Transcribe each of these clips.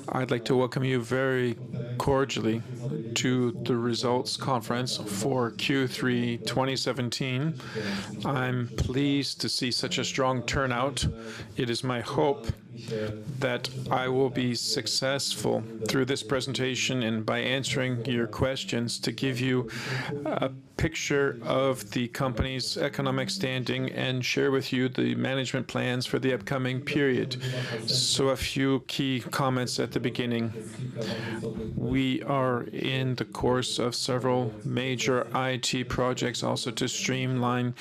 I'd like to welcome you very cordially to the results conference for Q3 2017. I'm pleased to see such a strong turnout. It is my hope that I will be successful through this presentation and by answering your questions to give you a picture of the company's economic standing and share with you the management plans for the upcoming period. So a few key comments at the beginning. We are in the course of several major IT projects also to streamline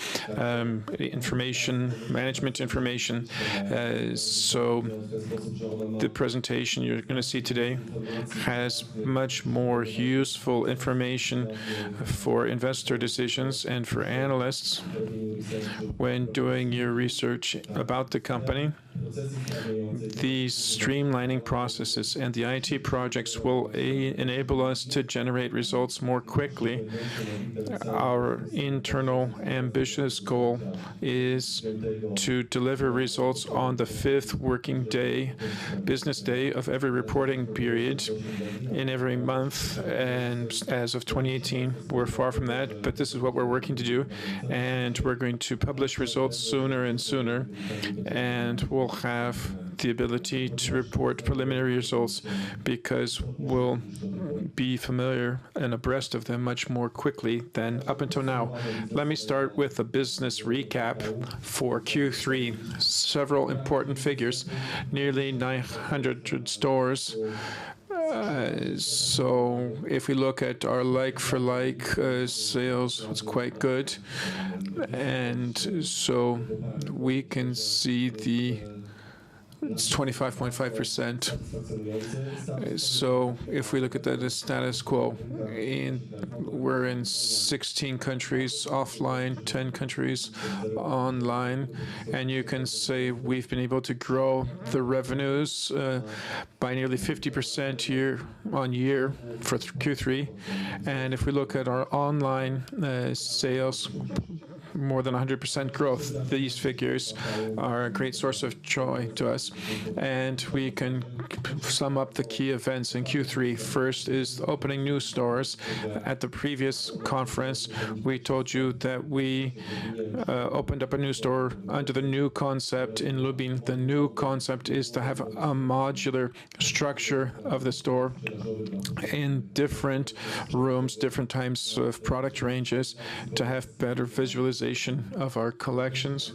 management information. So the presentation you're going to see today has much more useful information for investor decisions and for analysts when doing your research about the company. These streamlining processes and the IT projects will enable us to generate results more quickly. Our internal ambitious goal is to deliver results on the 5th working day, business day of every reporting period in every month. And as of 2018, we're far from that, but this is what we're working to do. And we're going to publish results sooner and sooner. And we'll have the ability to report preliminary results because we'll be familiar and abreast of them much more quickly than up until now. Let me start with a business recap for Q3. Several important figures, nearly 900 stores. So if we look at our like-for-like sales, it's quite good. And so we can see it's 25.5%. So if we look at that as status quo, we're in 16 countries offline, 10 countries online, and you can say we've been able to grow the revenues by nearly 50% year on year for Q3. And if we look at our online sales, more than 100% growth. These figures are a great source of joy to us. And we can sum up the key events in Q3. First is opening new stores. At the previous conference, we told you that we opened up a new store under the new concept in Lubin. The new concept is to have a modular structure of the store in different rooms, different types of product ranges, to have better visualization of our collections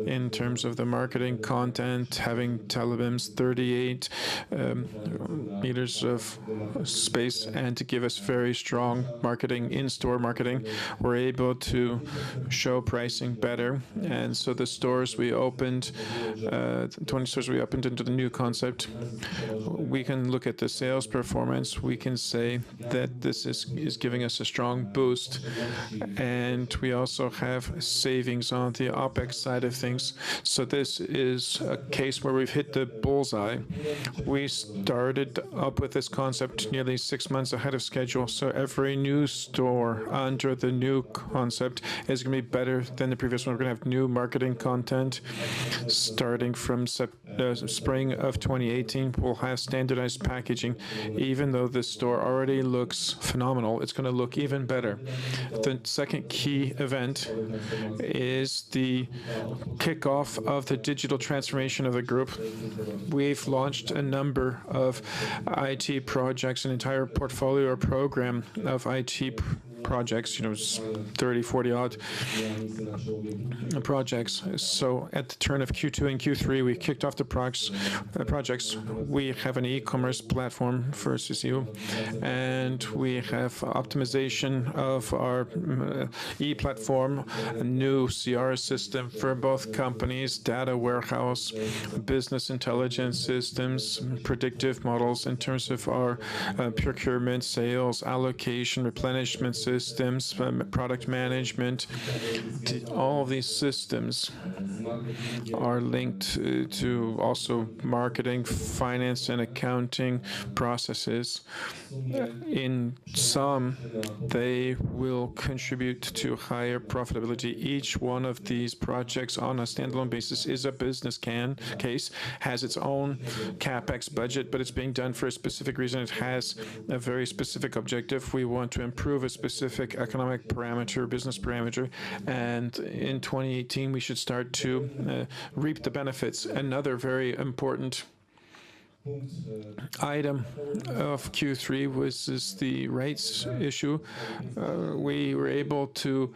in terms of the marketing content, having telebeams, 38 meters of space, and to give us very strong marketing, in-store marketing. We're able to show pricing better. And so the stores we opened, 20 stores we opened into the new concept, we can look at the sales performance. We can say that this is giving us a strong boost. And we also have savings on the OPEX side of things. So this is a case where we've hit the bullseye. We started up with this concept nearly 6 months ahead of schedule. So every new store under the new concept is going to be better than the previous one. We're going to have new marketing content starting from spring of 2018. We'll have standardized packaging. Even though the store already looks phenomenal, it's going to look even better. The second key event is the kickoff of the digital transformation of the group. We've launched a number of IT projects, an entire portfolio or program of IT projects, 30, 40 odd projects. So at the turn of Q2 and Q3, we kicked off the projects. We have an e-commerce platform for CCC, and we have optimization of our e-platform, a new CR system for both companies, data warehouse, business intelligence systems, predictive models in terms of our procurement, sales, allocation, replenishment systems, systems, product management. All of these systems are linked to also marketing, finance, and accounting processes. In some, they will contribute to higher profitability. Each one of these projects on a standalone basis is a business case, has its own CapEx budget, but it's being done for a specific reason. It has a very specific objective. We want to improve a specific economic parameter, business parameter, and in 2018 we should start to reap the benefits. Another very important item of Q3 was the rights issue. We were able to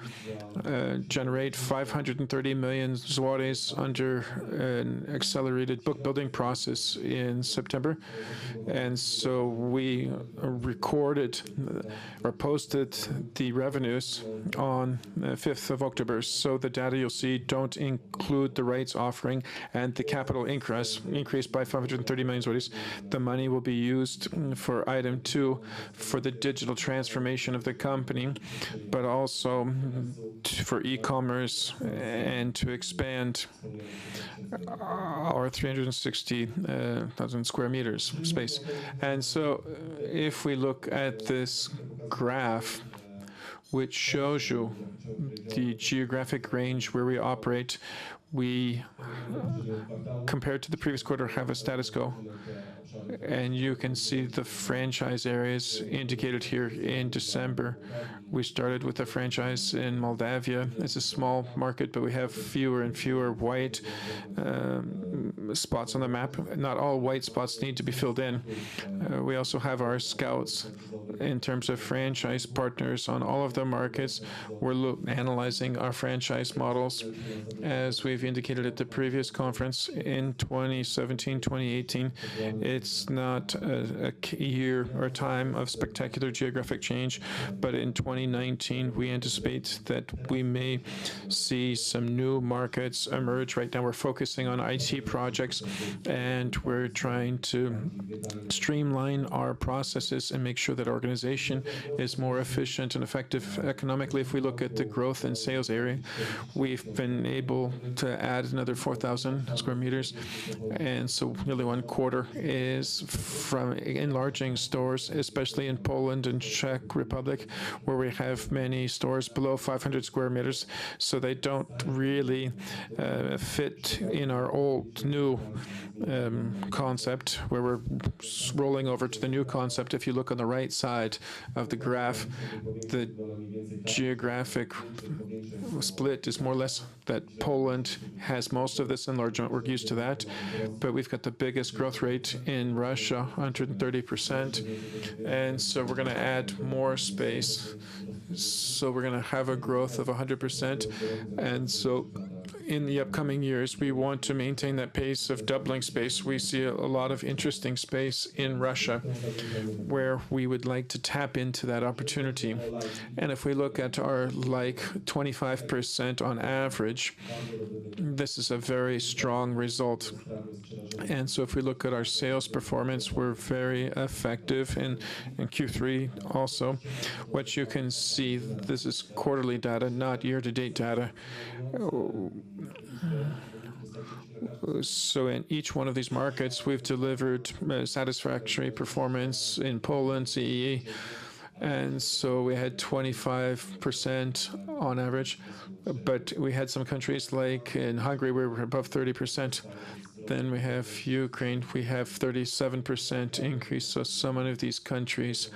generate 530 million zlotys under an accelerated book building process in September. And so we recorded or posted the revenues on 5th of October. So the data you'll see don't include the rights offering and the capital increase by 530 million zlotys. The money will be used for item 2 for the digital transformation of the company, but also for e-commerce and to expand our 360,000 square meters space. And so if we look at this graph, which shows you the geographic range where we operate, we, compared to the previous quarter, have a status quo. And you can see the franchise areas indicated here in December. We started with a franchise in Moldavia. It's a small market, but we have fewer and fewer white spots on the map. Not all white spots need to be filled in. We also have our scouts in terms of franchise partners on all of the markets. We're analyzing our franchise models. As we've indicated at the previous conference in 2017, 2018, it's not a year or time of spectacular geographic change, but in 2019, we anticipate that we may see some new markets emerge. Right now, we're focusing on IT projects, and we're trying to streamline our processes and make sure that our organization is more efficient and effective economically. If we look at the growth in sales area, we've been able to add another 4,000 square meters, and so nearly 1/4 is from enlarging stores, especially in Poland and Czech Republic, where we have many stores below 500 square meters, so they don't really fit in our old new concept, where we're rolling over to the new concept. If you look on the right side of the graph, the geographic split is more or less that Poland has most of this enlargement. We're used to that, but we've got the biggest growth rate in Russia, 130%, and so we're going to add more space. So we're going to have a growth of 100%, and so in the upcoming years, we want to maintain that pace of doubling space. We see a lot of interesting space in Russia where we would like to tap into that opportunity. And if we look at our 25% on average, this is a very strong result. And so if we look at our sales performance, we're very effective in Q3 also. What you can see, this is quarterly data, not year-to-date data. So in each one of these markets, we've delivered satisfactory performance in Poland, CEE, and so we had 25% on average, but we had some countries like in Hungary where we're above 30%. Then we have Ukraine, we have 37% increase. So some of these countries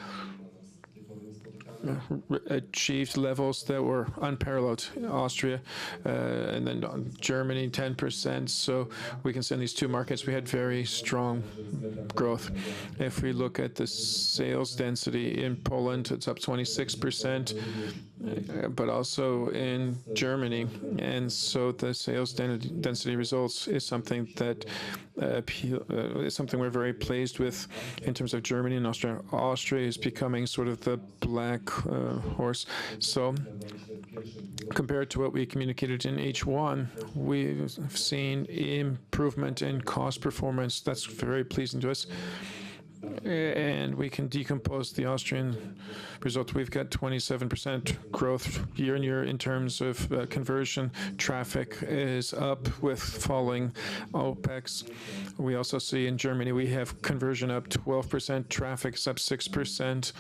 achieved levels that were unparalleled. Austria and then Germany 10%. So we can see in these two markets we had very strong growth. If we look at the sales density in Poland, it's up 26%, but also in Germany. And so the sales density results is something that is something we're very pleased with in terms of Germany and Austria. Austria is becoming sort of the black horse. So compared to what we communicated in H1, we've seen improvement in cost performance. That's very pleasing to us. and we can decompose the Austrian result. We've got 27% growth year on year in terms of conversion. Traffic is up with falling OPEX. We also see in Germany we have conversion up 12%, traffic is up 6%.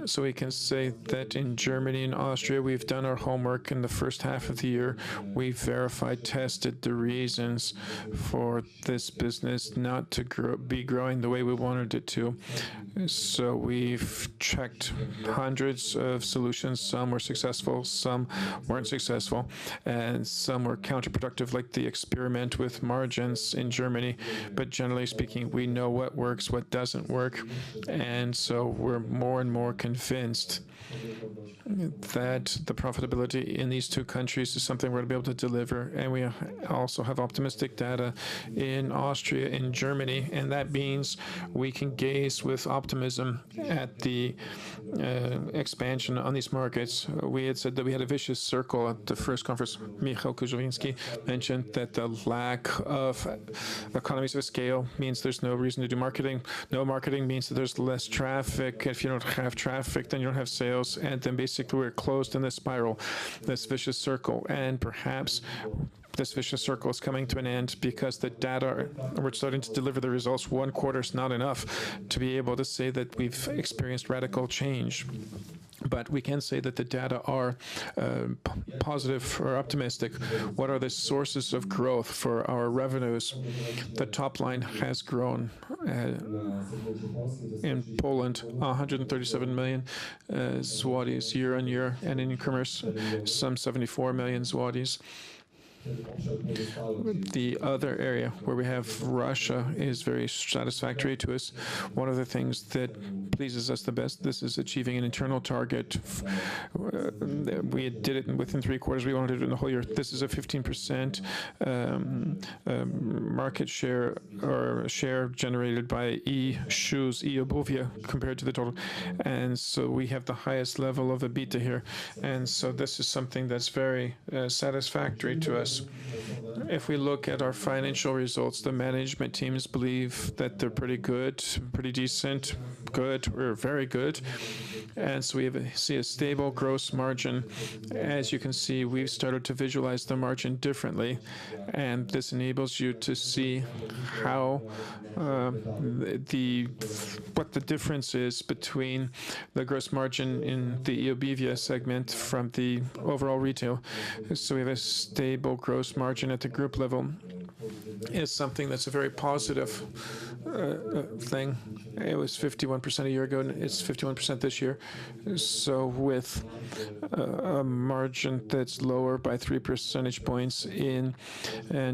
So we can say that in Germany and Austria, we've done our homework in the first half of the year. We verified, tested the reasons for this business not to be growing the way we wanted it to. So we've checked hundreds of solutions. Some were successful, some weren't successful, and some were counterproductive, like the experiment with margins in Germany. But generally speaking, we know what works, what doesn't work, and so we're more and more convinced that the profitability in these two countries is something we're going to be able to deliver. And we also have optimistic data in Austria, in Germany, and that means we can gaze with optimism at the expansion on these markets. We had said that we had a vicious circle at the first conference. Michał Kuźwiński mentioned that the lack of economies of scale means there's no reason to do marketing. No marketing means that there's less traffic. If you don't have traffic, then you don't have sales. And then basically we're closed in this spiral, this vicious circle. And perhaps this vicious circle is coming to an end because the data, we're starting to deliver the results. One quarter is not enough to be able to say that we've experienced radical change. But we can say that the data are positive or optimistic. What are the sources of growth for our revenues? The top line has grown in Poland, 137 million zlotys year on year, and in e-commerce, some 74 million zlotys. The other area where we have Russia is very satisfactory to us. One of the things that pleases us the best, this is achieving an internal target. We did it within 3 quarters. We wanted to do it in the whole year. This is a 15% market share or share generated by e-shoes, e-obuwie compared to the total. And so we have the highest level of EBITDA here. And so this is something that's very satisfactory to us. If we look at our financial results, the management teams believe that they're pretty good, pretty decent, good, or very good. And so we see a stable gross margin. As you can see, we've started to visualize the margin differently. And this enables you to see how what the difference is between the gross margin in the eobuwie segment from the overall retail. So we have a stable gross margin at the group level. Is something that's a very positive thing. It was 51% a year ago, and it's 51% this year. So with a margin that's lower by 3 percentage points in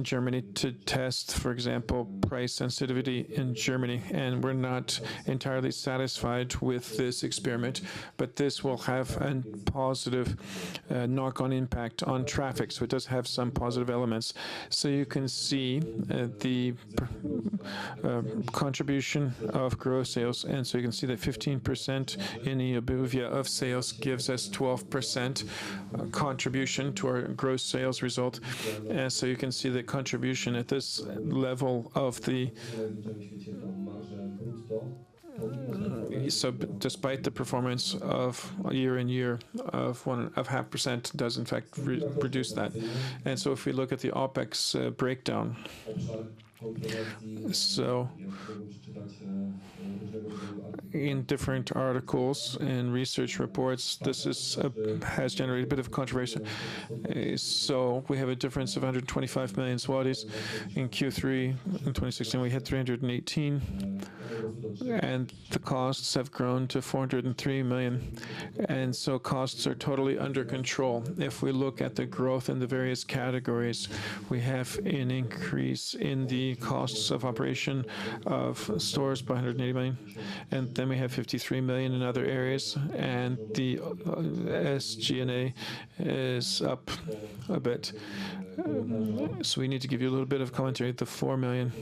Germany to test, for example, price sensitivity in Germany. And we're not entirely satisfied with this experiment, but this will have a positive knock-on impact on traffic. So it does have some positive elements. So you can see the contribution of gross sales. And so you can see that 15% in eobuwie of sales gives us 12% contribution to our gross sales result. And so you can see the contribution at this level of the so despite the performance of year in year of 0.5% does in fact reduce that. And so if we look at the OPEX breakdown, so in different articles and research reports, this has generated a bit of controversy. So we have a difference of 125 million zlotys. In Q3 in 2016, we had 318, and the costs have grown to 403 million. And so costs are totally under control. If we look at the growth in the various categories, we have an increase in the costs of operation of stores by 180 million. And then we have 53 million in other areas, and the SG&A is up a bit. So we need to give you a little bit of commentary. The 4 million,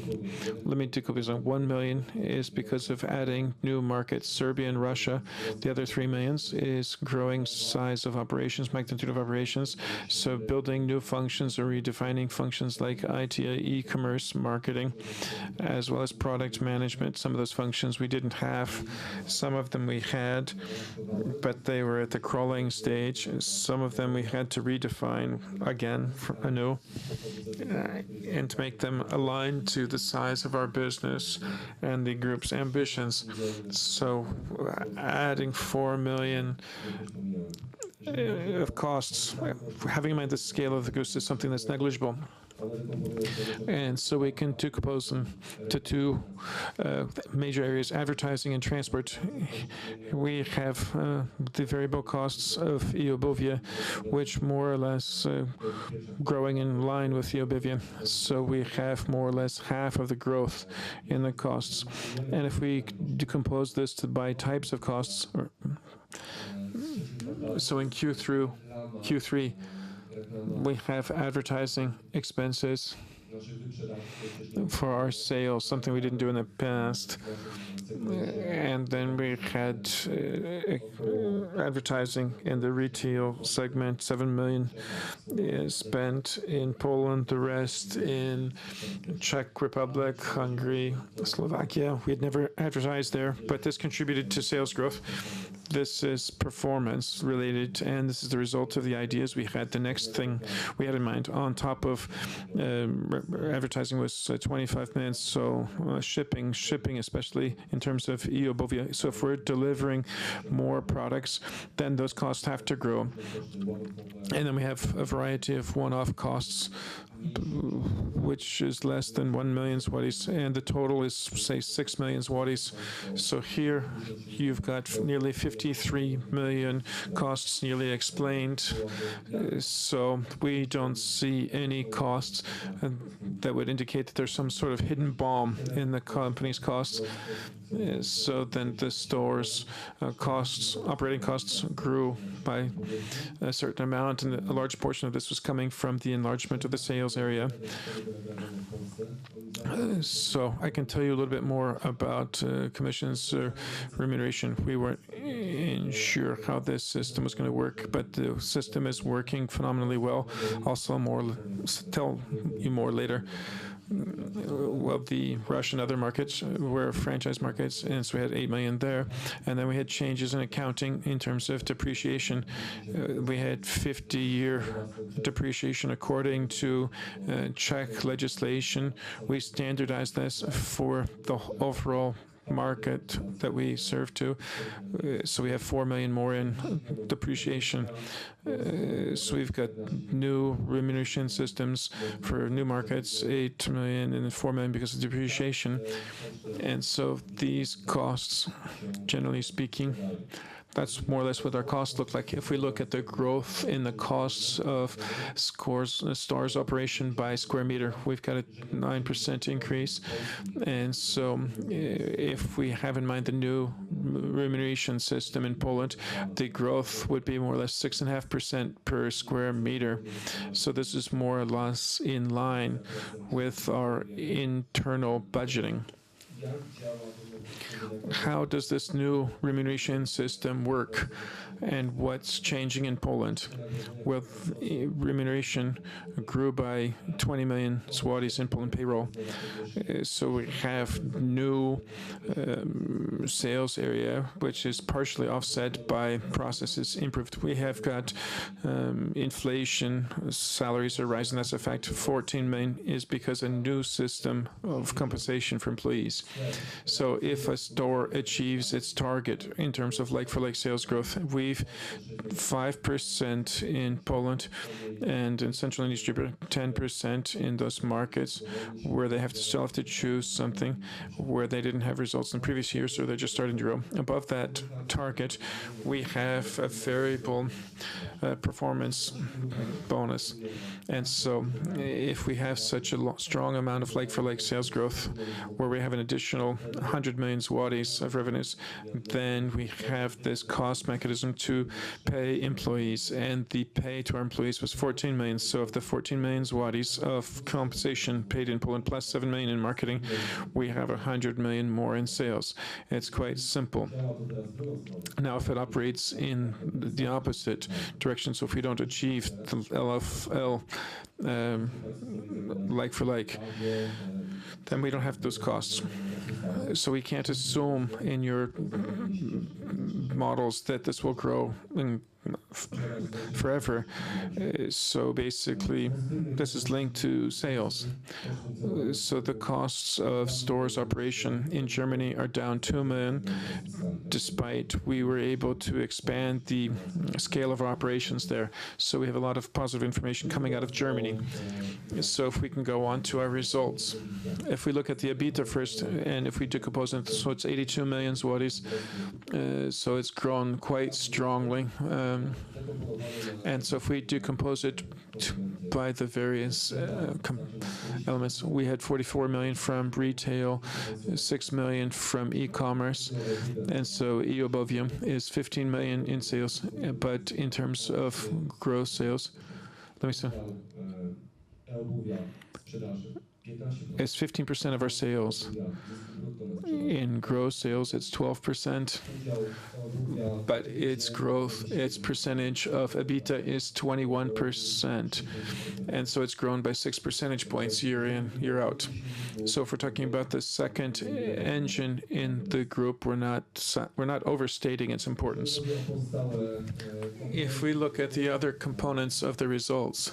let me take up this on 1 million is because because of adding new markets, Serbia and Russia. The other 3 million is growing size of operations, magnitude of operations. So building new functions or redefining functions like IT, e-commerce, marketing, as well as product management. Some of those functions we didn't have. Some of them we had, but they were at the crawling stage. Some of them we had to redefine again anew and to make them align to the size of our business and the group's ambitions. So adding 4 million of costs, having in mind the scale of the group, is something that's negligible. And so we can decompose them to two major areas, advertising and transport. We have the variable costs of eobuwie, which more or less growing in line with eobuwie. So we have more or less half of the growth in the costs. And if we decompose this by types of costs, so in Q3, we have advertising expenses for our sales, something we didn't do in the past. And then we had advertising in the retail segment, 7 million spent in Poland, the rest in Czech Republic, Hungary, Slovakia. We had never advertised there, but this contributed to sales growth. This is performance related, and this is the result of the ideas we had. The next thing we had in mind on top of advertising was 25 minutes. So shipping, especially in terms of eobuwie. So if we're delivering more products, then those costs have to grow. And then we have a variety of one-off costs, which is less than 1 million zlotys, and the total is, say, 6 million zlotys. So here you've got nearly 53 million costs nearly explained. So we don't see any costs that would indicate that there's some sort of hidden bomb in the company's costs. So then the store's costs, operating costs, grew by a certain amount, and a large portion of this was coming from the enlargement of the sales area. So I can tell you a little bit more about commissions remuneration. We weren't sure how this system was going to work, but the system is working phenomenally well. Also, tell you more later. Well, the Russian other markets were franchise markets, and so we had 8 million there. And then we had changes in accounting in terms of depreciation. We had 50-year depreciation according to Czech legislation. We standardized this for the overall market that we serve to. So we have 4 million more in depreciation. So we've got new remuneration systems for new markets, 8 million and 4 million because of depreciation. And so these costs, generally speaking, that's more or less what our costs look like. If we look at the growth in the costs of stores operation by square meter, we've got a 9% increase. And so if we have in mind the new remuneration system in Poland, the growth would be more or less 6.5% per square meter. So this is more or less in line with our internal budgeting. How does this new remuneration system work, and what's changing in Poland? Well, remuneration grew by 20 million zlotys in Poland payroll. So we have new sales area, which is partially offset by processes improved. We have got inflation, salaries are rising. That's a fact. 14 million is because a new system of compensation for employees. So if a store achieves its target in terms of like-for-like sales growth, we've 5% in Poland and in Central and East Europe, 10% in those markets where they still have to choose something where they didn't have results in previous years, so they're just starting to grow. Above that target, we have a variable performance bonus. And so if we have such a strong amount of like-for-like sales growth where we have an additional additional 100 million zlotys of revenues. Then we have this cost mechanism to pay employees, and the pay to our employees was 14 million. So of the 14 million zlotys of compensation paid in Poland plus 7 million in marketing, we have 100 million more in sales. It's quite simple. Now, if it operates in the opposite direction, so if we don't achieve the LFL like for like, then we don't have those costs. So we can't assume in your models that this will grow forever. So basically, this is linked to sales. So the costs of stores operation in Germany are down 2 million, despite we were able to expand the scale of our operations there. So we have a lot of positive information coming out of Germany. So if we can go on to our results. If we look at the EBITDA first, and if we decompose it, so it's 82 million zlotys. So it's grown quite strongly. And so if we decompose it by the various elements, we had 44 million from retail, 6 million from e-commerce, and so eobuwie is 15 million in sales. But in terms of gross sales, let me see. It's 15% of our sales. In gross sales, it's 12%, but its growth, its percentage of EBITDA is 21%. And so it's grown by 6 percentage points year in, year out. So if we're talking about the second engine in the group, we're not overstating its importance. If we look at the other components of the results,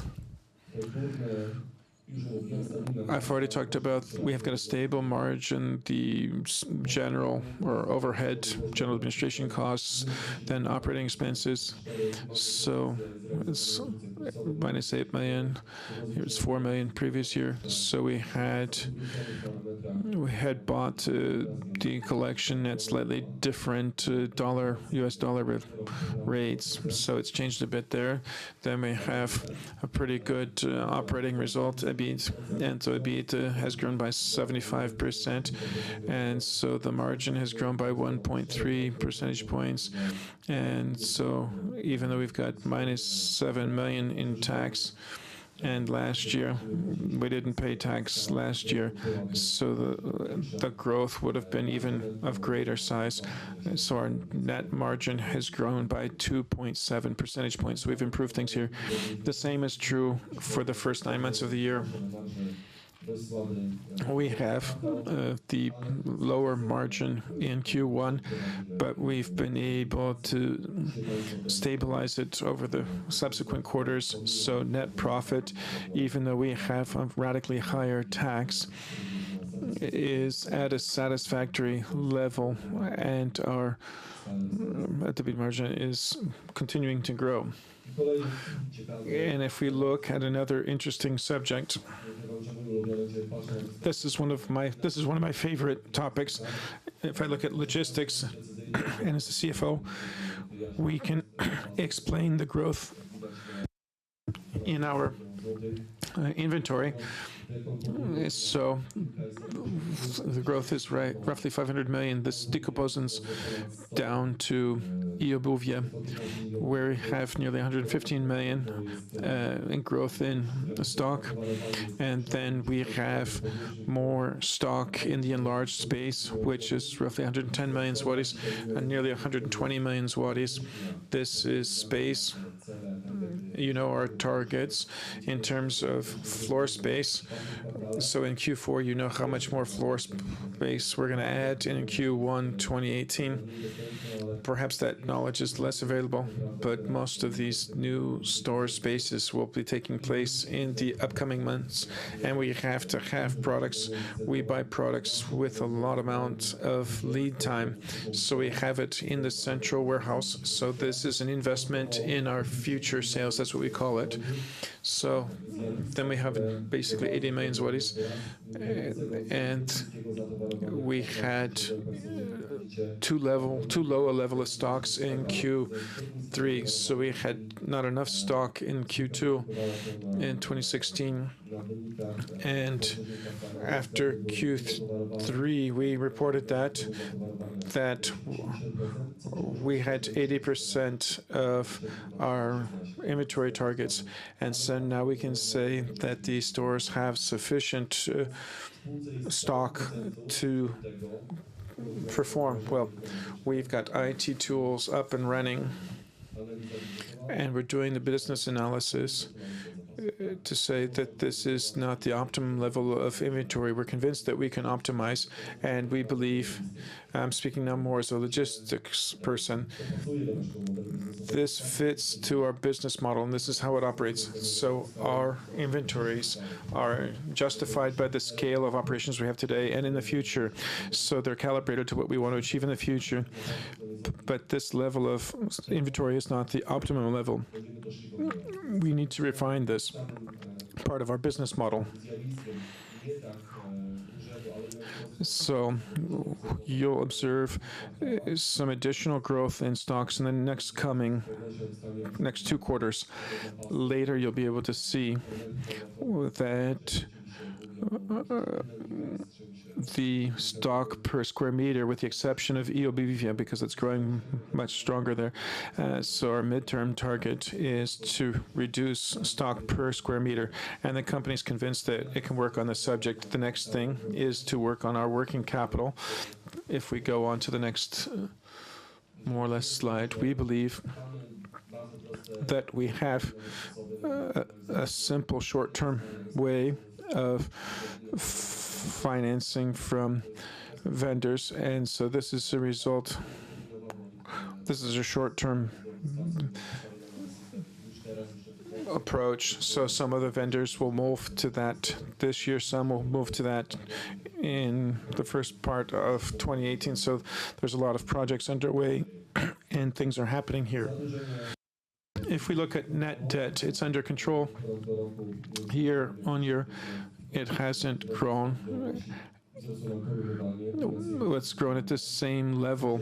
I've already talked about we have got a stable margin, the general or overhead, general administration costs, then operating expenses. So it's minus 8 million. It's 4 million previous year. So we had bought the collection at slightly different US dollar rates. So it's changed a bit there. Then we have a pretty good operating result. And so EBITDA has grown by 75%, and so the margin has grown by 1.3 percentage points. And so even though we've got minus 7 million in tax, and last year we didn't pay tax last year, so the growth would have been even of greater size. So our net margin has grown by 2.7 percentage points. We've improved things here. The same is true for the first 9 months of the year. We have the lower margin in Q1, but we've been able to stabilize it over the subsequent quarters. So net profit, even though we have a radically higher tax, is at a satisfactory level, and our EBITDA margin is continuing to grow. And if we look at another interesting subject, this is one of my favorite topics. If I look at logistics, and as a CFO, we can explain the growth in our inventory. So the growth is roughly 500 million. This decomposes down to eobuwie, where we have nearly 115 million in growth in stock. And then we have more stock in the enlarged space, which is roughly 110 million zlotys and nearly 120 million zlotys. This is space. You know our targets in terms of floor space. So in Q4, you know how much more floor space we're going to add. And in Q1 2018, perhaps that knowledge is less available, but most of these new store spaces will be taking place in the upcoming months. And we have to have products. We buy products with a lot amount of lead time. So we have it in the central warehouse. So this is an investment in our future sales. That's what we call it. So then we have basically 80 million zlotys, and we had too low a level of stocks in Q3. So we had not enough stock in Q2 in 2016. And after Q3, we reported that we had 80% of our inventory targets. And so now we can say that these stores have sufficient stock to perform. Well, we've got IT tools up and running, and we're doing the business analysis to say that this is not the optimum level of inventory. We're convinced that we can optimize, and we believe, I'm speaking now more as a logistics person, this fits to our business model, and this is how it operates. So our inventories are justified by the scale of operations we have today and in the future. So they're calibrated to what we want to achieve in the future. But this level of inventory is not the optimum level. We need to refine this part of our business model. So you'll observe some additional growth in stocks in the next 2 quarters. Later, you'll be able to see that the stock per square meter, with the exception of eobuwie, because it's growing much stronger there. So our midterm target is to reduce stock per square meter, and the company is convinced that it can work on this subject. The next thing is to work on our working capital. If we go on to the next more or less slide, we believe that we have a simple short-term way of financing from vendors, and so this is a result. This is a short-term approach. So some of the vendors will move to that this year, some will move to that in the first part of 2018. So there's a lot of projects underway and things are happening here. If we look at net debt, it's under control. Year on year, it hasn't grown. It's grown at the same level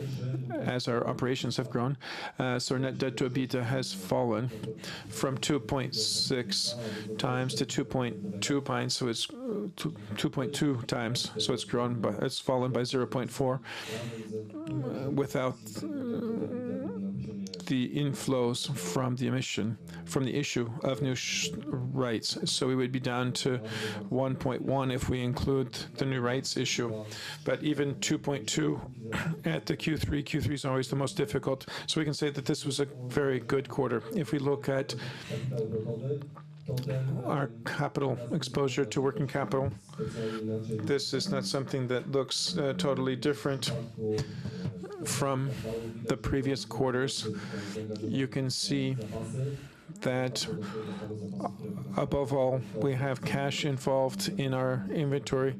as our operations have grown. So our net debt to EBITDA has fallen from 2.6 times to 2.2 times. So it's 2.2 times. So it's grown, but it's fallen by 0.4 without the inflows from the issue of new rights. So we would be down to 1.1 if we include the new rights issue. But even 2.2 at the Q3 is always the most difficult. So we can say that this was a very good quarter. If we look at our capital exposure to working capital, this is not something that looks totally different from the previous quarters. You can see that above all, we have cash involved in our inventory.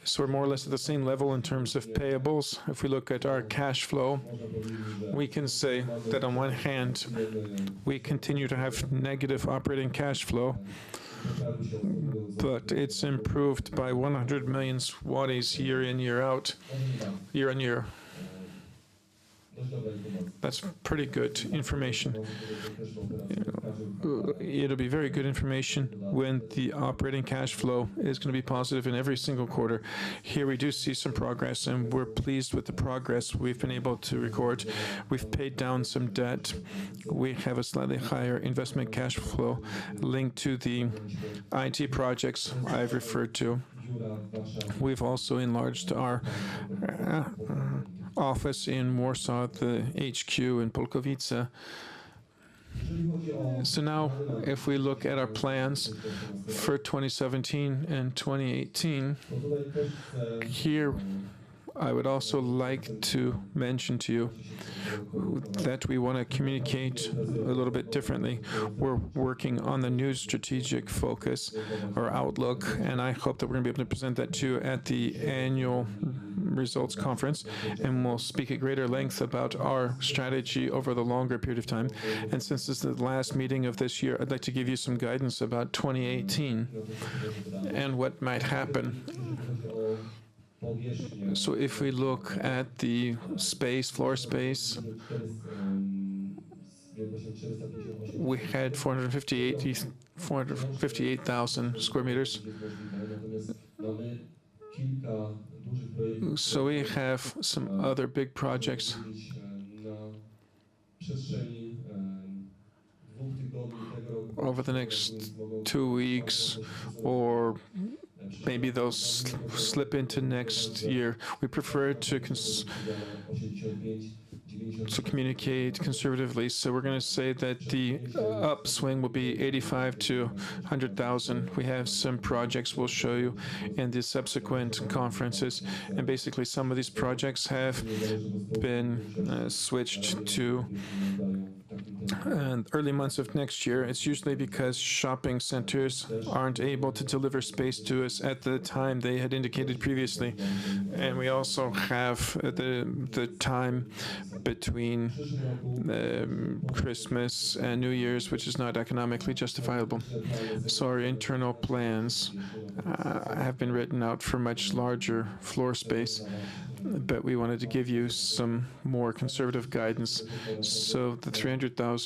So we're more or less at the same level in terms of payables. If we look at our cash flow, we can say that on one hand, we continue to have negative operating cash flow, but it's improved by 100 million zlotys year in, year out, year on year. That's pretty good information. It'll be very good information when the operating cash flow is going to be positive in every single quarter. Here we do see some progress, and we're pleased with the progress we've been able to record. We've paid down some debt. We have a slightly higher investment cash flow linked to the IT projects I've referred to. We've also enlarged our office in Warsaw, the HQ in Polkowice. So now, if we look at our plans for 2017 and 2018, here I would also like to mention to you that we want to communicate a little bit differently. We're working on the new strategic focus or outlook, and I hope that we're going to be able to present that to you at the annual results conference, and we'll speak at greater length about our strategy over the longer period of time. And since this is the last meeting of this year, I'd like to give you some guidance about 2018 and what might happen. So if we look at the floor space, we had 458,000 square meters. So we have some other big projects. Over the next 2 weeks, or maybe they'll slip into next year. We prefer to communicate conservatively, so we're going to say that the upswing will be 85 to 100,000. We have some projects we'll show you in the subsequent conferences, and basically some of these projects have been switched to early months of next year. It's usually because shopping centers aren't able to deliver space to us at the time they had indicated previously. And we also have the time between Christmas and New Year's, which is not economically justifiable. So our internal plans have been written out for much larger floor space, but we wanted to give you some more conservative guidance. So the 300,000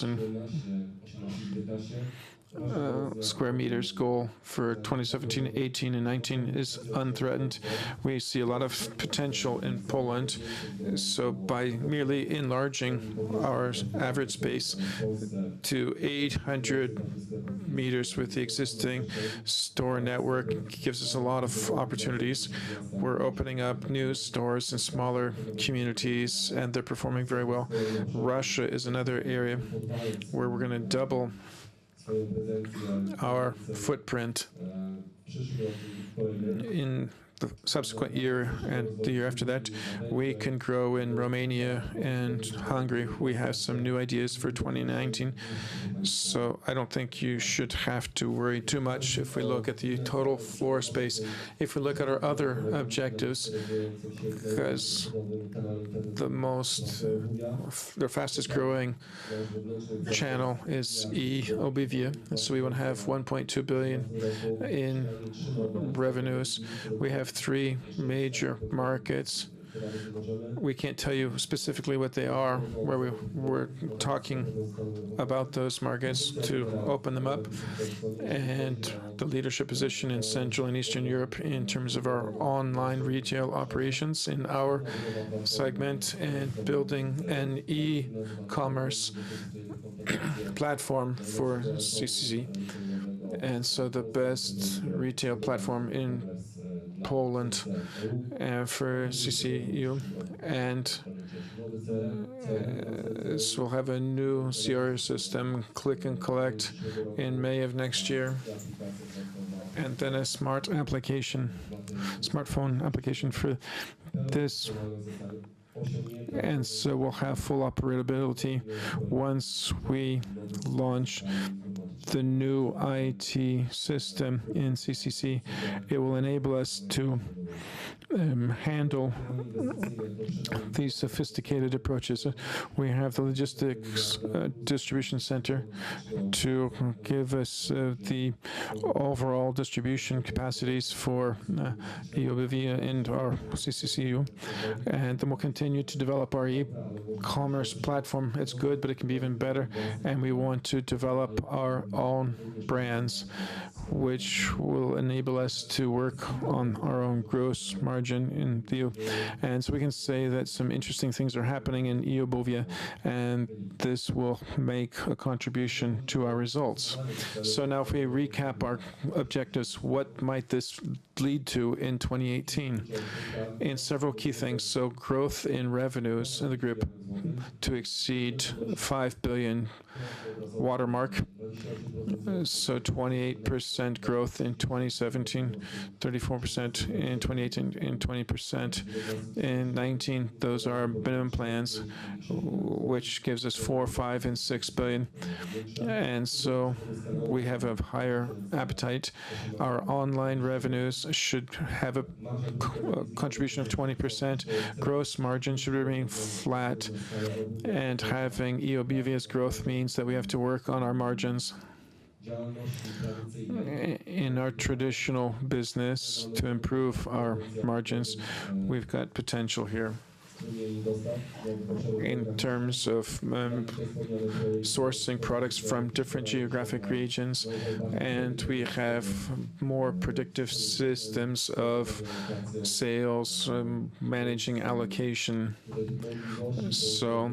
square meters goal for 2017, 18, and 19 is unthreatened. We see a lot of potential in Poland. So by merely enlarging our average space to 800 meters with the existing store network gives us a lot of opportunities. We're opening up new stores in smaller communities, and they're performing very well. Russia is another area where we're going to double our footprint in the subsequent year and the year after that. We can grow in Romania and Hungary. We have some new ideas for 2019. So I don't think you should have to worry too much if we look at the total floor space. If we look at our other objectives, because the fastest growing channel is eObivia. So we want to have 1.2 billion in revenues. We have 3 major markets. We can't tell you specifically what they are, where we're talking about those markets to open them up, and the leadership position in Central and Eastern Europe in terms of our online retail operations in our segment, and building an e-commerce platform for CCC. And so the best retail platform in Poland for CCU, and so we'll have a new CR system, click and collect, in May of next year, and then a smartphone application for this. And so we'll have full operability once we launch the new IT system in CCC. It will enable us to handle these sophisticated approaches. We have the logistics distribution center to give us the overall distribution capacities for eObivia and our CCCU. And then we'll continue to develop our e-commerce platform. It's good, but it can be even better. And we want to develop our own brands, which will enable us to work on our own gross margin in the and so we can say that some interesting things are happening in eObivia, and this will make a contribution to our results. So now if we recap our objectives, what might this lead to in 2018? In several key things. So growth in revenues in the group to exceed 5 billion watermark. So 28% growth in 2017, 34% in 2018, and 20% in 19. Those are our minimum plans, which gives us 4, 5, and 6 billion. And so we have a higher appetite. Our online revenues should have a contribution of 20%. Gross margin should remain flat, and having eObivia's growth means that we have to work on our margins in our traditional business to improve our margins. We've got potential here. in terms of sourcing products from different geographic regions, and we have more predictive systems of sales, managing allocation. So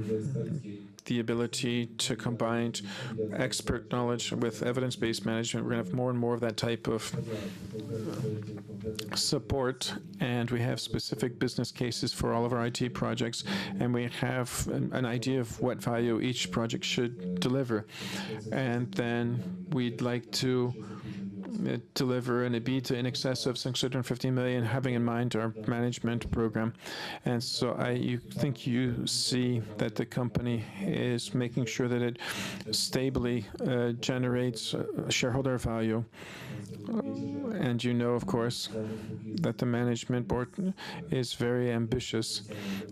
the ability to combine expert knowledge with evidence-based management. We're going to have more and more of that type of support, and we have specific business cases for all of our IT projects, and we have an idea of what value each project should deliver. And then we'd like to deliver an EBITDA in excess of 650 million, having in mind our management program. And so you think you see that the company is making sure that it stably generates shareholder value. And you know, of course, that the management board is very ambitious,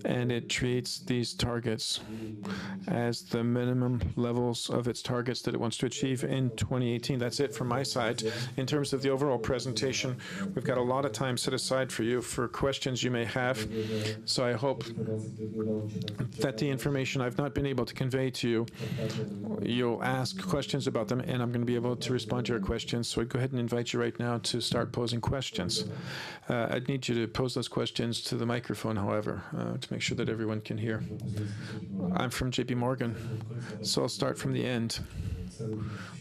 and it treats these targets as the minimum levels of its targets that it wants to achieve in 2018. That's it from my side. In terms of the overall presentation, we've got a lot of time set aside for you for questions you may have. So I hope that the information I've not been able to convey to you, you'll ask questions about them, and I'm going to be able to respond to your questions. So I'd go ahead and invite you right now to start posing questions. I'd need you to pose those questions to the microphone, however, to make sure that everyone can hear. I'm from JP Morgan, so I'll start from the end.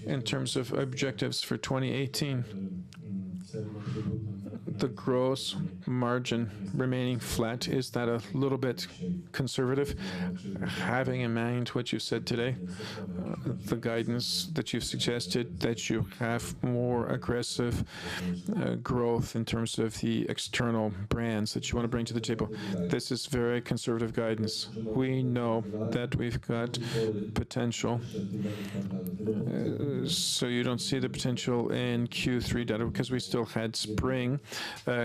In terms of objectives for 2018, the gross margin remaining flat, is that a little bit conservative? Having in mind what you said today, the guidance that you've suggested, that you have more aggressive growth in terms of the external brands that you want to bring to the table. This is very conservative guidance. We know that we've got potential. So you don't see the potential in Q3 data because we still had spring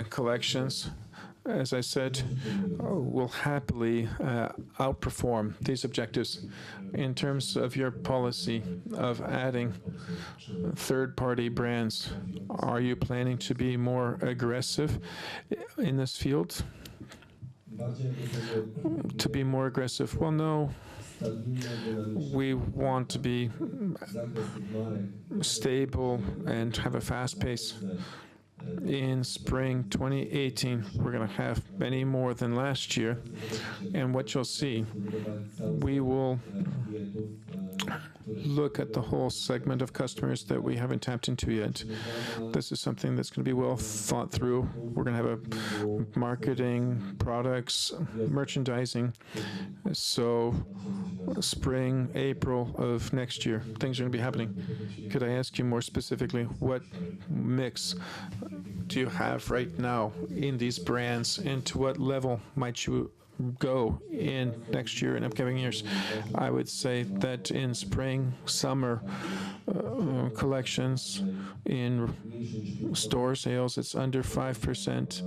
collections. As I said, will happily outperform these objectives. In terms of your policy of adding third-party brands, are you planning to be more aggressive in this field? To be more aggressive? Well, no. We want to be stable and have a fast pace. In spring 2018, we're going to have many more than last year. And what you'll see, we will look at the whole segment of customers that we haven't tapped into yet. This is something that's going to be well thought through. We're going to have a marketing, products, merchandising. So spring, April of next year, things are going to be happening. Could I ask you more specifically, what mix do you have right now in these brands, and to what level might you go in next year and upcoming years? I would say that in spring, summer collections, in store sales, it's under 5%.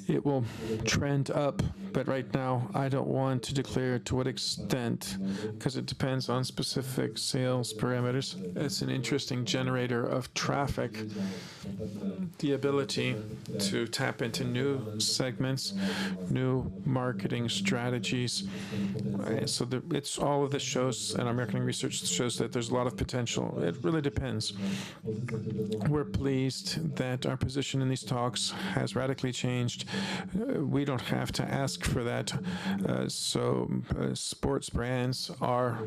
It will trend up, but right now I don't want to declare to what extent, because it depends on specific sales parameters. It's an interesting generator of traffic, the ability to tap into new segments, new marketing strategies. So it's all of this shows, and our marketing research shows that there's a lot of potential. It really depends. We're pleased that our position in these talks has radically changed. We don't have to ask for that. Sports brands are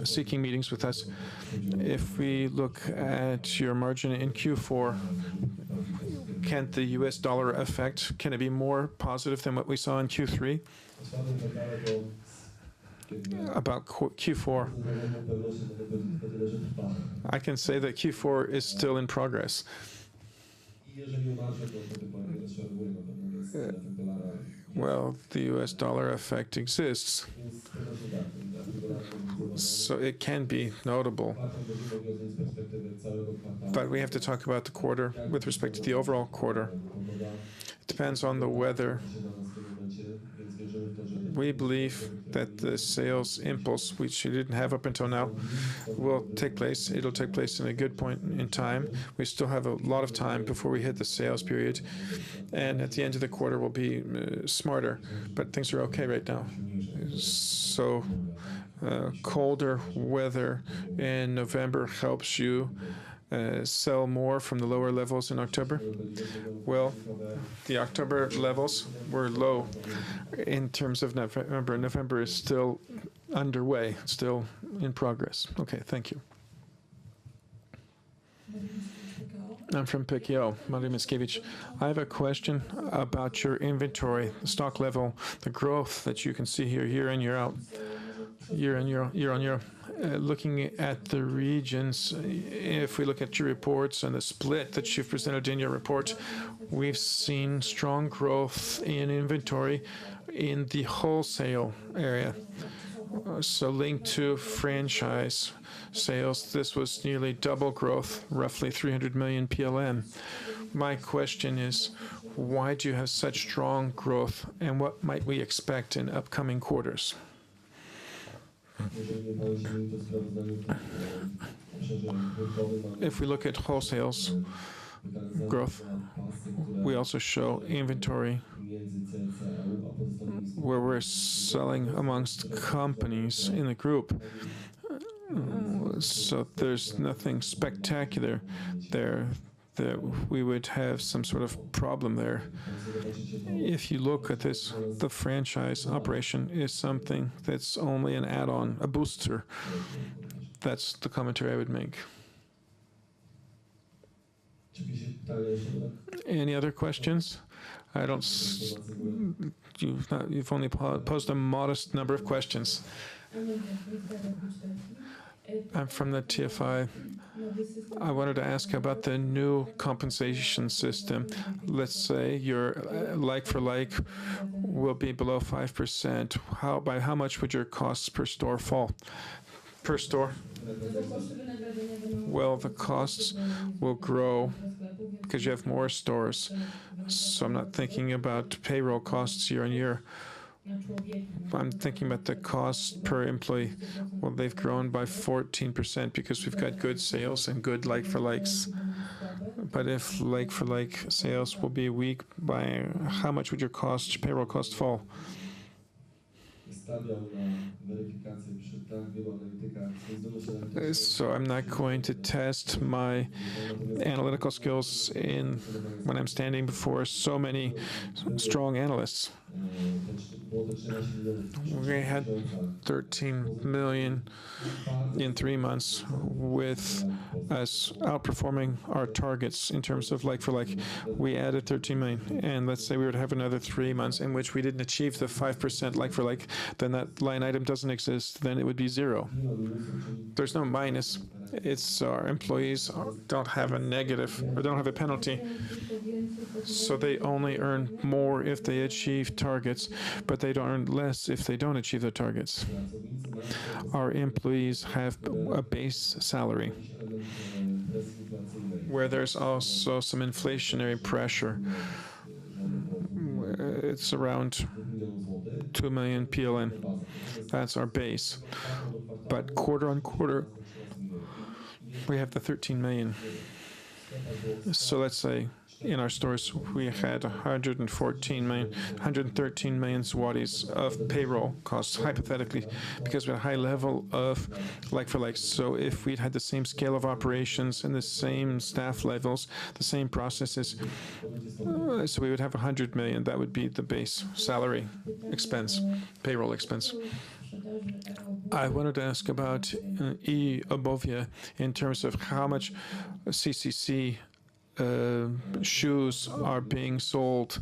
seeking meetings with us. If we look at your margin in Q4, can the US dollar effect, can it be more positive than what we saw in Q3? About Q4, I can say that Q4 is still in progress. Well, the US dollar effect exists, so it can be notable. But we have to talk about the quarter with respect to the overall quarter. It depends on the weather. We believe that the sales impulse, which we didn't have up until now, will take place. It'll take place in a good point in time. We still have a lot of time before we hit the sales period. And at the end of the quarter, we'll be smarter. But things are okay right now. So colder weather in November helps you sell more from the lower levels in October? Well, the October levels were low in terms of November. November is still underway, still in progress. Okay, thank you. I'm from PKO, Mario Mickiewicz. I have a question about your inventory, the stock level, the growth that you can see here, year in, year out, year on year. Looking at the regions, if we look at your reports and the split that you've presented in your report, we've seen strong growth in inventory in the wholesale area. So linked to franchise sales, this was nearly double growth, roughly 300 million PLN. My question is, why do you have such strong growth, and what might we expect in upcoming quarters? If we look at wholesale's growth, we also show inventory where we're selling amongst companies in the group. So there's nothing spectacular there that we would have some sort of problem there. If you look at this, the franchise operation is something that's only an add-on, a booster. That's the commentary I would make. Any other questions? I don't. You've only posed a modest number of questions. I'm from the TFI. I wanted to ask about the new compensation system. Let's say your like-for-like will be below 5%. By how much would your costs per store fall? Per store? Well, the costs will grow because you have more stores. So I'm not thinking about payroll costs year on year. I'm thinking about the cost per employee. Well, they've grown by 14% because we've got good sales and good like-for-likes. But if like-for-like sales will be weak, by how much would your payroll cost fall? So I'm not going to test my analytical skills when I'm standing before so many strong analysts. We had 13 million in 3 months with us outperforming our targets in terms of like-for-like. We added 13 million, and let's say we would have another 3 months in which we didn't achieve the 5% like-for-like, then that line item doesn't exist, then it would be zero. There's no minus. It's our employees don't have a negative, or don't have a penalty. So they only earn more if they achieve targets, but they don't earn less if they don't achieve their targets. Our employees have a base salary where there's also some inflationary pressure. It's around 2 million PLN. That's our base. But quarter on quarter, we have the 13 million. So let's say in our stores, we had 113 million zlotys of payroll costs, hypothetically, because we had a high level of like-for-like. So if we'd had the same scale of operations and the same staff levels, the same processes, so we would have 100 million. That would be the base salary expense, payroll expense. I wanted to ask about eobuwie in terms of how much CCC shoes are being sold.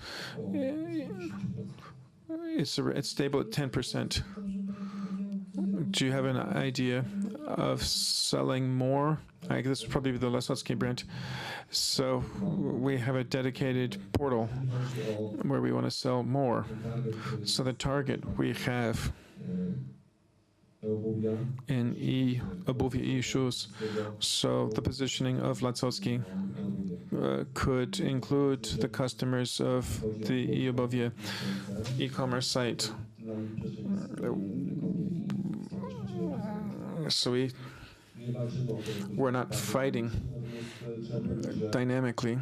It's stable at 10%. Do you have an idea of selling more? This would probably be the Lasocki brand. So we have a dedicated portal where we want to sell more. So the target we have in eobuwie, e-shoes. So the positioning of Lasocki could include the customers of the eobuwie e-commerce site. So we're not fighting dynamically,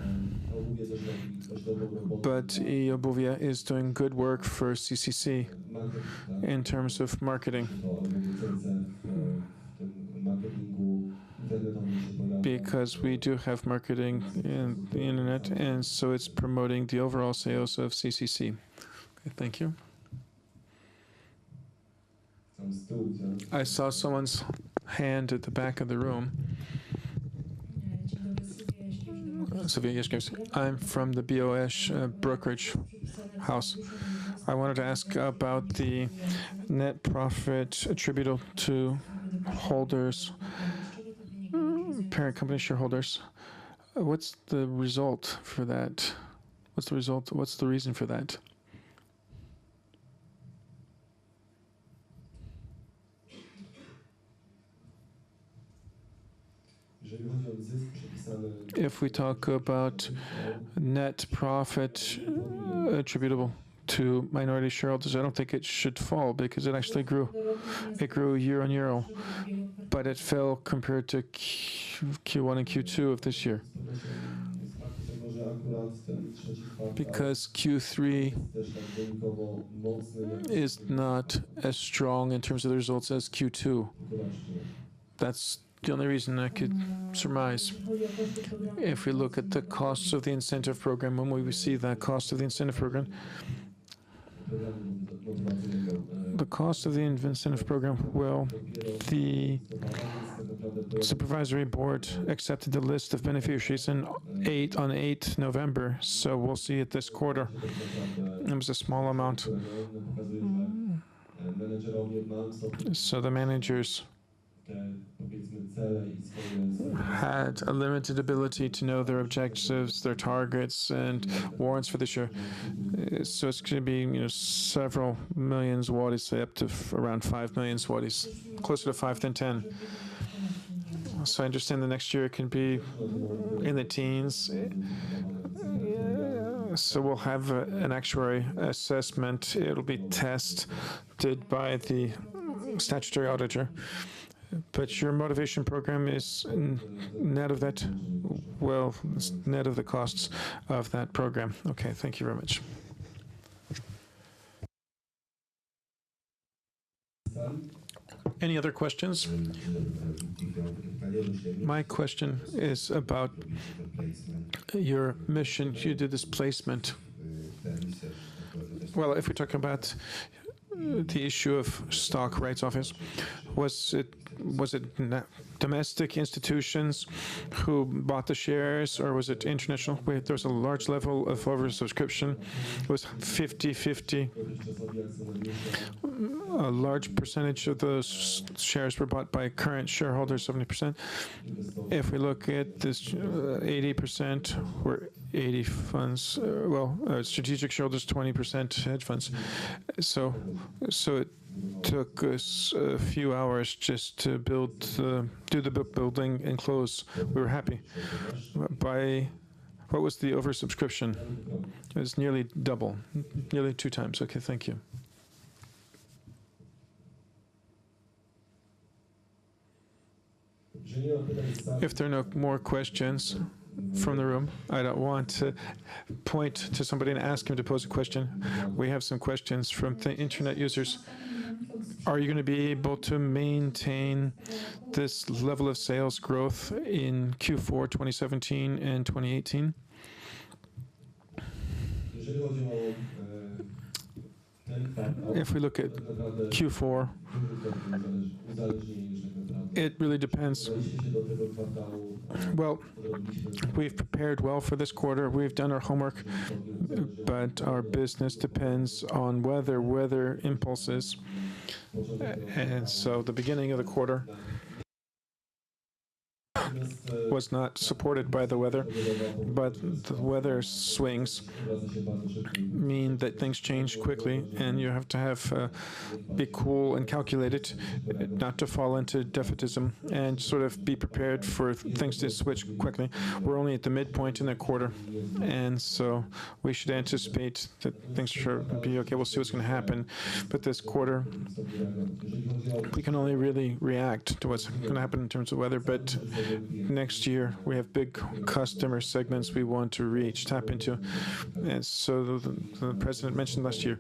but eobuwie is doing good work for CCC in terms of marketing, because we do have marketing in the internet, and so it's promoting the overall sales of CCC. Okay, thank you. I saw someone's hand at the back of the room. I'm from the BOS brokerage house. I wanted to ask about the net profit attributable to holders, parent company shareholders. What's the result for that? What's the result? What's the reason for that? If we talk about net profit attributable to minority shareholders, I don't think it should fall because it actually grew. It grew year on year, but it fell compared to Q1 and Q2 of this year. Because Q3 is not as strong in terms of the results as Q2. That's the only reason I could surmise. If we look at the costs of the incentive program, when we see that cost of the incentive program, the cost of the incentive program, well, the supervisory board accepted the list of beneficiaries on 8 November, so we'll see it this quarter. It was a small amount. So the managers had a limited ability to know their objectives, their targets, and warrants for this year. So it's going to be, several million zlotys, say up to around 5 million zlotys, closer to 5 than 10. So I understand the next year it can be in the teens. So we'll have an actuary assessment. It'll be tested by the statutory auditor. But your motivation program is net of that? Well, it's net of the costs of that program. Okay, thank you very much. Any other questions? My question is about your mission. You did this placement. Well, if we're talking about the issue of stock rights office, was it domestic institutions who bought the shares, or was it international? There was a large level of oversubscription. It was 50-50. A large percentage of those shares were bought by current shareholders, 70%. If we look at this, 80% were 80 funds, strategic shareholders, 20% hedge funds. So it took us a few hours just to do the book building and close. We were happy. What was the oversubscription? It was nearly double, nearly 2 times. Okay, thank you. If there are no more questions from the room, I don't want to point to somebody and ask him to pose a question. We have some questions from the internet users. Are you going to be able to maintain this level of sales growth in Q4 2017 and 2018? If we look at Q4, it really depends. Well, we've prepared well for this quarter. We've done our homework, but our business depends on weather impulses. And so the beginning of the quarter, was not supported by the weather, but the weather swings mean that things change quickly, and you have to be cool and calculated, not to fall into defeatism, and sort of be prepared for things to switch quickly. We're only at the midpoint in the quarter, and so we should anticipate that things should be okay. We'll see what's going to happen, but this quarter we can only really react to what's going to happen in terms of weather. But next year we have big customer segments we want to reach, tap into, and so the president mentioned last year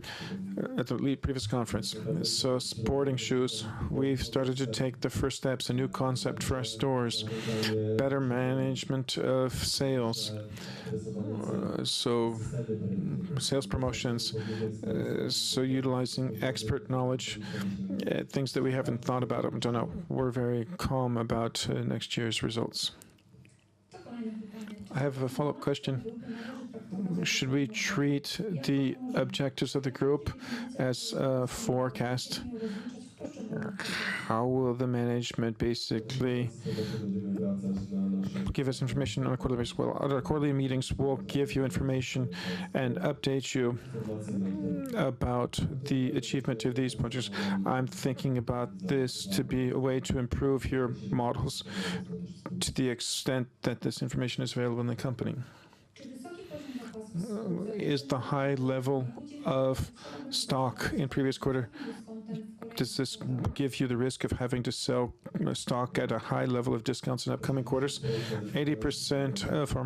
at the previous conference. So sporting shoes, we've started to take the first steps, a new concept for our stores, better management of sales, so sales promotions, so utilizing expert knowledge, things that we haven't thought about up until now. We're very calm about next year's results. I have a follow-up question. Should we treat the objectives of the group as a forecast? How will the management basically give us information on a quarterly basis? Well, at our quarterly meetings, we'll give you information and update you about the achievement of these projects. I'm thinking about this to be a way to improve your models to the extent that this information is available in the company. Is the high level of stock in previous quarter, does this give you the risk of having to sell stock at a high level of discounts in upcoming quarters? 80% of our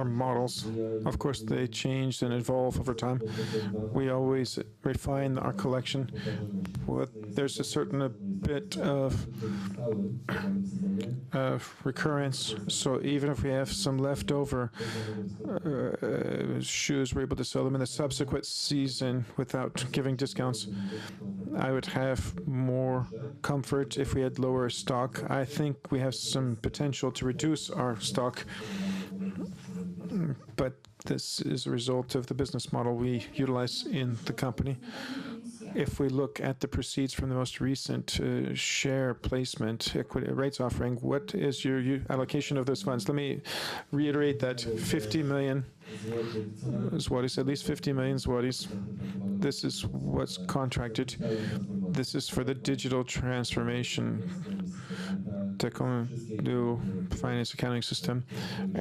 models, of course, they change and evolve over time. We always refine our collection. There's a certain bit of recurrence. So even if we have some leftover shoes, we're able to sell them in the subsequent season without giving discounts. I would have more comfort if we had lower stock. I think we have some potential to reduce our stock, but this is a result of the business model we utilize in the company. If we look at the proceeds from the most recent share placement equity rights offering, what is your allocation of those funds? Let me reiterate that 50 million zlotys, at least 50 million zlotys. This is what's contracted. This is for the digital transformation, new finance accounting system.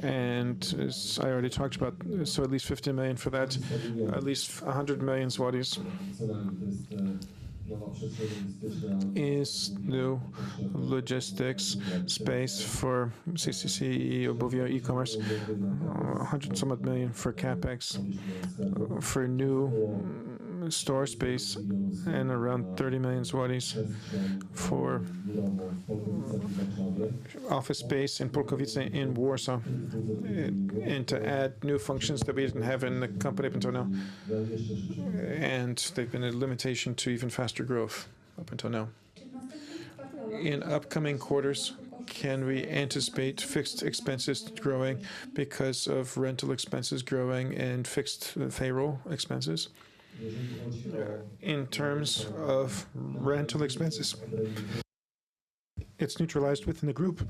And as I already talked about, so at least 50 million for that, at least 100 million zlotys is new logistics space for CCC Obuwia e-commerce, 100 some odd million for capex, for new store space, and around 30 million zlotys for office space in Polkowice in Warsaw, and to add new functions that we didn't have in the company up until now. And they've been a limitation to even faster growth up until now. In upcoming quarters, can we anticipate fixed expenses growing because of rental expenses growing and fixed payroll expenses? In terms of rental expenses, it's neutralized within the group.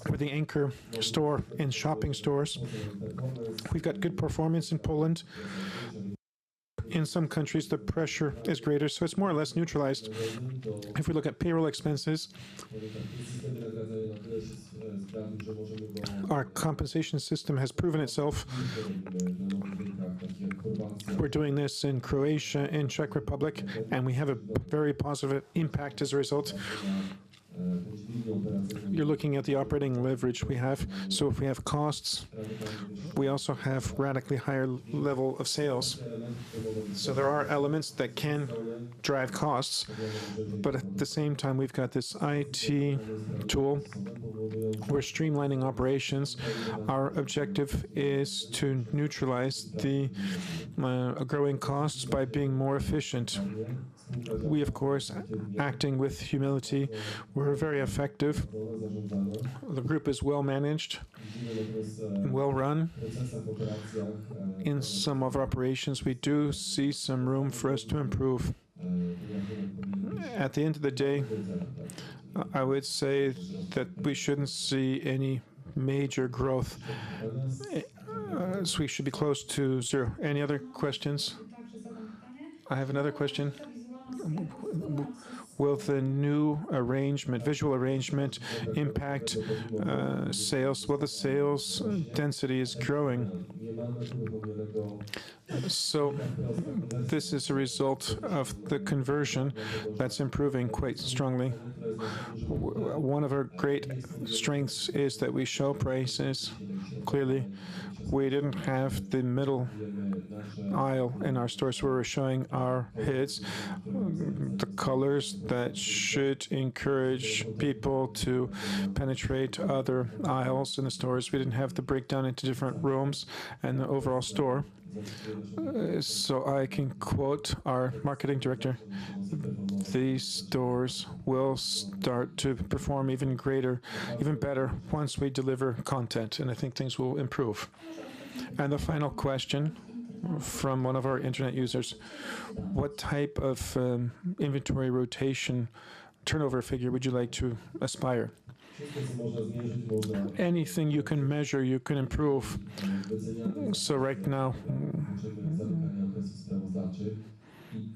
With the anchor store and shopping stores, we've got good performance in Poland. In some countries, the pressure is greater, so it's more or less neutralized. If we look at payroll expenses, our compensation system has proven itself. We're doing this in Croatia and Czech Republic, and we have a very positive impact as a result. You're looking at the operating leverage we have. So if we have costs, we also have radically higher level of sales. So there are elements that can drive costs, but at the same time, we've got this IT tool. We're streamlining operations. Our objective is to neutralize the growing costs by being more efficient. We, of course, acting with humility, we're very effective. The group is well managed, well run. In some of our operations, we do see some room for us to improve. At the end of the day, I would say that we shouldn't see any major growth. So we should be close to zero. Any other questions? I have another question. Will the new arrangement, visual arrangement, impact sales? Well, the sales density is growing. So this is a result of the conversion that's improving quite strongly. One of our great strengths is that we show prices clearly. We didn't have the middle aisle in our stores where we're showing our hits, the colors that should encourage people to penetrate other aisles in the stores. We didn't have the breakdown into different rooms and the overall store. So I can quote our marketing director. These stores will start to perform even better once we deliver content, and I think things will improve. And the final question from one of our internet users: what type of inventory rotation turnover figure would you like to aspire? Anything you can measure, you can improve. So right now,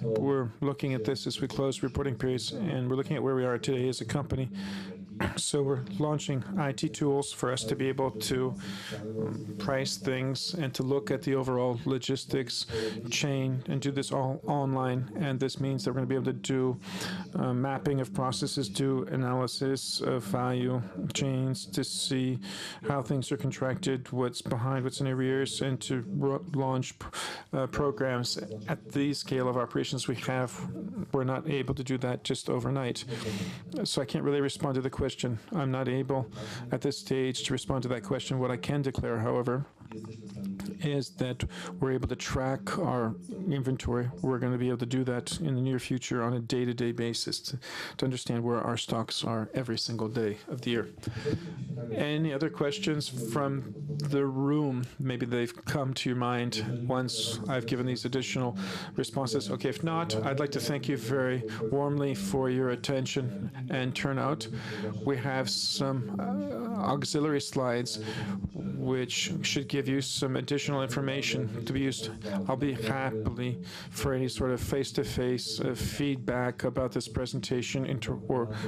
we're looking at this as we close reporting periods, and we're looking at where we are today as a company. So we're launching IT tools for us to be able to price things and to look at the overall logistics chain and do this all online. And this means that we're going to be able to do mapping of processes, do analysis of value chains to see how things are contracted, what's behind, what's in arrears, and to launch programs at the scale of operations we have. We're not able to do that just overnight. So I can't really respond to the question. I'm not able at this stage to respond to that question. What I can declare, however, is that we're able to track our inventory. We're going to be able to do that in the near future on a day-to-day basis to understand where our stocks are every single day of the year. Any other questions from the room? Maybe they've come to your mind once I've given these additional responses. Okay, if not, I'd like to thank you very warmly for your attention and turnout. We have some auxiliary slides which should give you some additional information to be used. I'll be happy for any sort of face-to-face feedback about this presentation in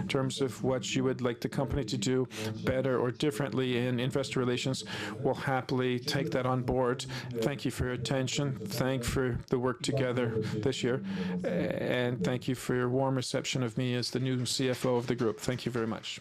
terms of what you would like the company to do better or differently in investor relations. We'll happily take that on board. Thank you for your attention. Thank you for the work together this year. And thank you for your warm reception of me as the new CFO of the group. Thank you very much.